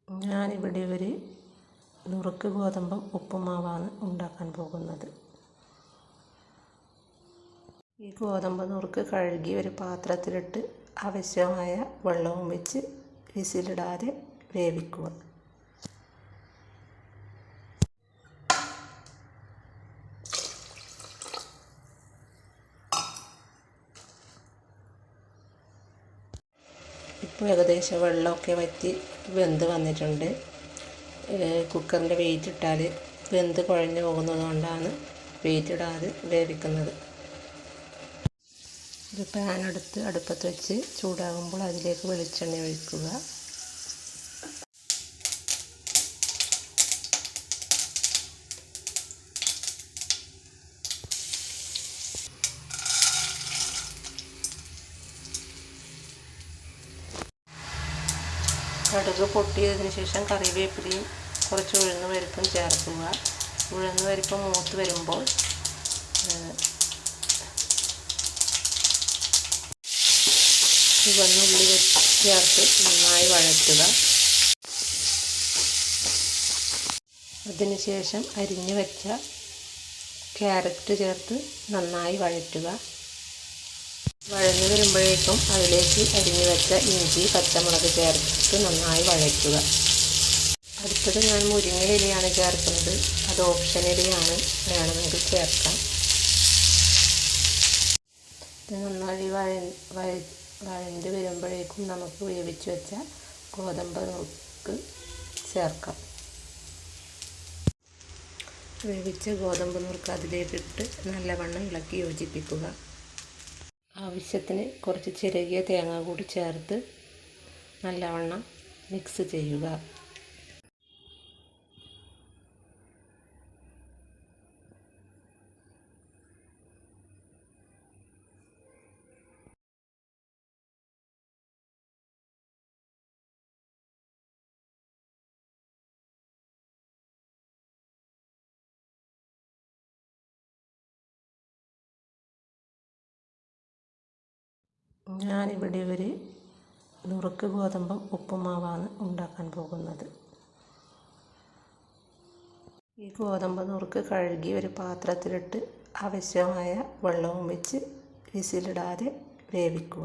ഞാനിവിടെ ഒരു നുറുക്ക് ഗോതമ്പും ഉപ്പുമാവാണ് ഉണ്ടാക്കാൻ പോകുന്നത്. ഈ ഗോതമ്പ് നുറുക്ക് കഴുകി ഒരു പാത്രത്തിലിട്ട് ആവശ്യമായ വെള്ളവും വെച്ച് വിസിലിടാതെ വേവിക്കുക. ഇപ്പോൾ ഏകദേശം വെള്ളമൊക്കെ വറ്റി വെന്ത് വന്നിട്ടുണ്ട്. കുക്കറിൻ്റെ വെയിറ്റ് ഇട്ടാൽ വെന്ത് കുഴഞ്ഞു പോകുന്നത് കൊണ്ടാണ് വെയിറ്റ് ഇടാതെ വേവിക്കുന്നത്. ഒരു പാൻ എടുത്ത് അടുപ്പത്ത് വെച്ച് ചൂടാകുമ്പോൾ അതിലേക്ക് വെളിച്ചെണ്ണ ഒഴിക്കുക. കടുക് പൊട്ടിയതിന് ശേഷം കറിവേപ്പിലയും കുറച്ച് ഉഴുന്ന് പരിപ്പും ചേർക്കുക. ഉഴുന്ന് പരിപ്പ് മൂത്ത് വരുമ്പോൾ ചുവന്നുള്ളി ചേർത്ത് നന്നായി വഴറ്റുക. അതിനുശേഷം അരിഞ്ഞു വെച്ച ക്യാരറ്റ് ചേർത്ത് നന്നായി വഴറ്റുക. വഴഞ്ഞു വരുമ്പോഴേക്കും അതിലേക്ക് അരിഞ്ഞു വെച്ച ഇഞ്ചി പച്ചമുളക് ചേർത്ത് നന്നായി വഴറ്റുക. അടുത്തത് ഞാൻ മുരിങ്ങ ഇലയാണ് ചേർക്കുന്നത്. അത് ഓപ്ഷണലിയാണ്, വേണമെങ്കിൽ ചേർക്കാം. ഇത് നന്നായി വഴഞ്ഞു വരുമ്പോഴേക്കും നമുക്ക് വേവിച്ച് വെച്ച ഗോതമ്പ് നുറുക്ക് ചേർക്കാം. വേവിച്ച ഗോതമ്പ് നുറുക്ക് അതിലേക്കിട്ട് നല്ലവണ്ണം ഇളക്കി യോജിപ്പിക്കുക. ആവശ്യത്തിന് കുറച്ച് ചിരകിയ തേങ്ങ കൂടി ചേർത്ത് നല്ലവണ്ണം മിക്സ് ചെയ്യുക. ഞാനിവിടെ ഒരു നുറുക്ക് ഗോതമ്പും ഉപ്പുമാവാണ് ഉണ്ടാക്കാൻ പോകുന്നത്. ഈ ഗോതമ്പ് നുറുക്ക് കഴുകി ഒരു പാത്രത്തിലിട്ട് ആവശ്യമായ വെള്ളവും വെച്ച് വിസിലിടാതെ വേവിക്കുക.